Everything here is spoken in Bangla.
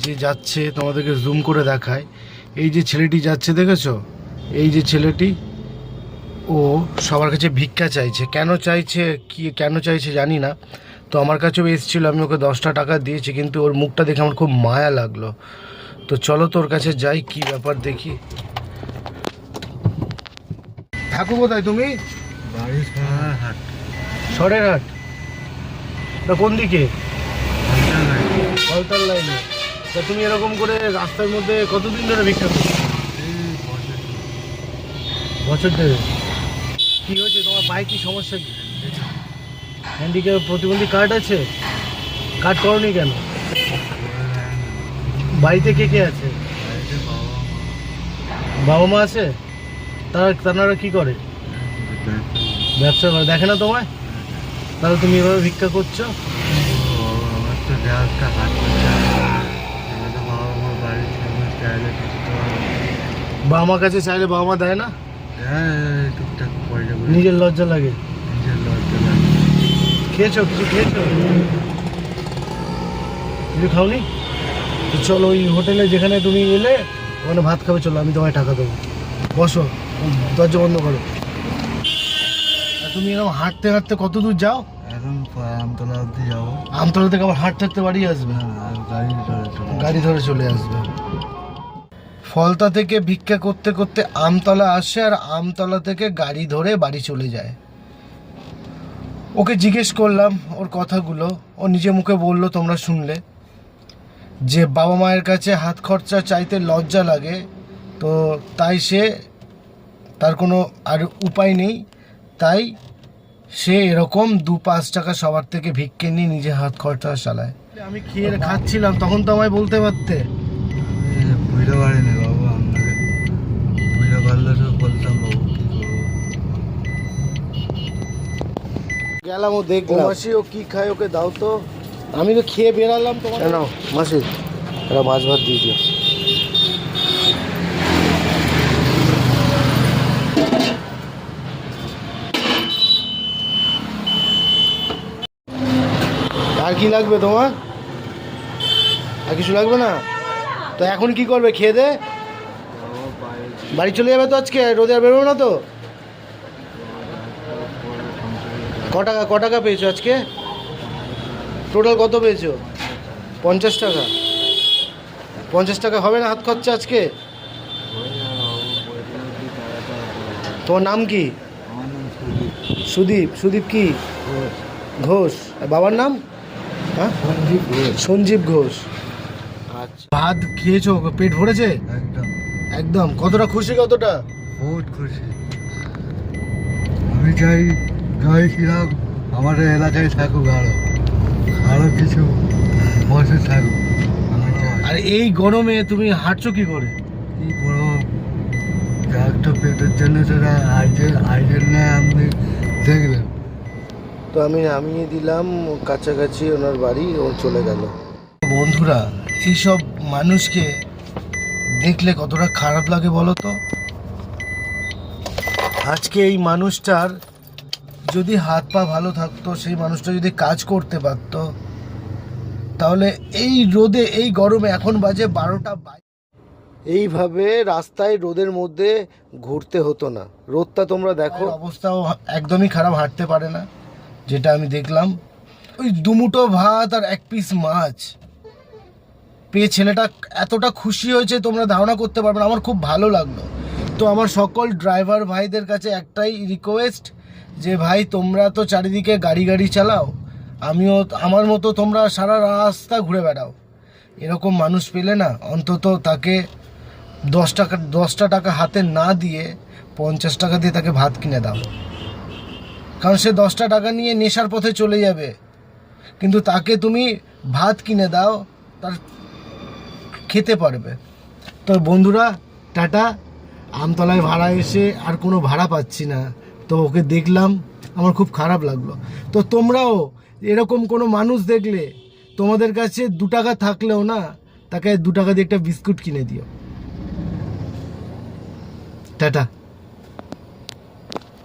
যে যাচ্ছে তোমাদেরকে জুম করে দেখায়। এই যে ছেলেটি যাচ্ছে দেখেছো, এই যে ছেলেটি, ও সবার কাছে ভিক্ষা চাইছে। কেন চাইছে, কি কেন চাইছে জানি না। তো আমার কাছেও এসেছিলো, আমি ওকে 10টা টাকা দিয়েছি, কিন্তু ওর মুখটা দেখে আমার খুব মায়া লাগলো। তো চলো তোর কাছে যাই, কি ব্যাপার দেখি। থাকো কোথায় তুমি? সরের হাট না, কোন দিকে? ফলতার লাইনে। তা তুমি এরকম করে রাস্তার মধ্যে কতদিন ধরে ভিক্ষা করছো? বছর ধরে। কি হয়েছে তোমার পায়ে, কি সমস্যা? কি হ্যান্ডিক্যাপ প্রতিবন্ধী কার্ড আছে? কার্ড করনি কেন? বাড়িতে কে কে আছে? বাবা মা আছে? তারা কি করে? ব্যবসা করে। দেখে না তোমায়? তাহলে তুমি এভাবে ভিক্ষা করছো? বাবা মার কাছে চাইলে বাবা মা দেয় না? নিজের লজ্জা লাগে। খেয়েছো কিছু? খেয়েছো কিছু? খাওনি? তো চলো ওই হোটেলে যেখানে তুমি এলে ওখানে ভাত খাবে, চলো আমি তোমায় টাকা দেবো। বসো, দরজা বন্ধ করো। আর তুমি এরকম হাঁটতে হাঁটতে কত দূর যাও? এখন আমতলা অব্দি যাবো। আমতলা থেকে আবার হাঁটতে হাঁটতে বাড়ি আসবে? গাড়ি ধরে চলে আসবে। ফলতা থেকে ভিক্ষা করতে করতে আমতলা আসে, আর আমতলা থেকে গাড়ি ধরে বাড়ি চলে যায়। ওকে জিজ্ঞেস করলাম ওর কথাগুলো, ও নিজে মুখে বললো, তোমরা শুনলে, যে বাবা মায়ের কাছে হাত খরচা চাইতে লজ্জা লাগে, তো তাই সে, তার কোনো আর উপায় নেই, তাই সে এরকম 2-5 টাকা সবার থেকে ভিক্ষে নিয়ে নিজে হাত খরচা চালায়। আমি খেয়ে খাচ্ছিলাম, তখন তো আমায় বলতে পারতে। বুঝতে পারিনি বাবু, আপনাকে বুঝতে পারলে তো বলতাম বাবু। গেলাম, ও দেখলাম। মাসি ও কি খায় ওকে দাও তো। আমি তো খেয়ে বেরালাম। তোমার নাও মাসি, এরা মাছ ভাত দিয়ে দিও। আর কি লাগবে তোমার? আর কিছু লাগবে না? তো এখন কি করবে? খেয়ে দে, বাড়ি চলে যাবে তো আজকে? রোদে আর বেরোবে না তো? ক টাকা পেয়েছো আজকে? টোটাল কত পেয়েছো? 50 টাকা। 50 টাকা হবে না হাত খরচা আজকে? তোমার নাম কি? সুদীপ। সুদীপ কি ঘোষ? আর বাবার নাম? হ্যাঁ, সঞ্জীব ঘোষ। আচ্ছা, ভাত খেয়েছো? পেট ভরেছে একদম একদম? কতটা খুশি? কতটা? বহুত খুশি। আমি চাইছিলাম আমাদের এলাকায় থাকুক, আরো কিছু বছর থাকুক। আর এই গরমে তুমি হাঁটছো কি করে? কি করবো, একটা পেটের জন্য সেটা আইডেল নেয়। আপনি দেখলেন তো আমি নামিয়ে দিলাম, কাছাকাছি ওনার বাড়ি, ও চলে গেল। বন্ধুরা, এইসব মানুষকে দেখলে কতটা খারাপ লাগে বলো তো। আজকে এই মানুষটার যদি হাত পা ভালো থাকতো, সেই মানুষটা যদি কাজ করতে পারতো, তাহলে এই রোদে, এই গরমে, এখন বাজে 12টা, এইভাবে রাস্তায় রোদের মধ্যে ঘুরতে হতো না। রোদটা তোমরা দেখো, অবস্থাও একদমই খারাপ, হাঁটতে পারে না, যেটা আমি দেখলাম। ওই দুমুঠো ভাত আর 1 পিস মাছ পেয়ে ছেলেটা এতটা খুশি হয়েছে তোমরা ধারণা করতে পারবে না। আমার খুব ভালো লাগলো। তো আমার সকল ড্রাইভার ভাইদের কাছে একটাই রিকোয়েস্ট, যে ভাই তোমরা তো চারিদিকে গাড়ি চালাও, আমিও আমার মতো তোমরা সারা রাস্তা ঘুরে বেড়াও। এরকম মানুষ পেলে না, অন্তত তাকে 10টা টাকা হাতে না দিয়ে 50 টাকা দিয়ে তাকে ভাত কিনে দাও। কারণ সে 10টা টাকা নিয়ে নেশার পথে চলে যাবে, কিন্তু তাকে তুমি ভাত কিনে দাও, তার খেতে পারবে। তো বন্ধুরা, টাটা। আমতলায় ভাড়া এসে আর কোনো ভাড়া পাচ্ছি না, তো ওকে দেখলাম, আমার খুব খারাপ লাগলো। তো তোমরাও এরকম কোনো মানুষ দেখলে, তোমাদের কাছে 2 টাকা থাকলেও না, তাকে 2 টাকা দিয়ে একটা বিস্কুট কিনে দিও। টাটা।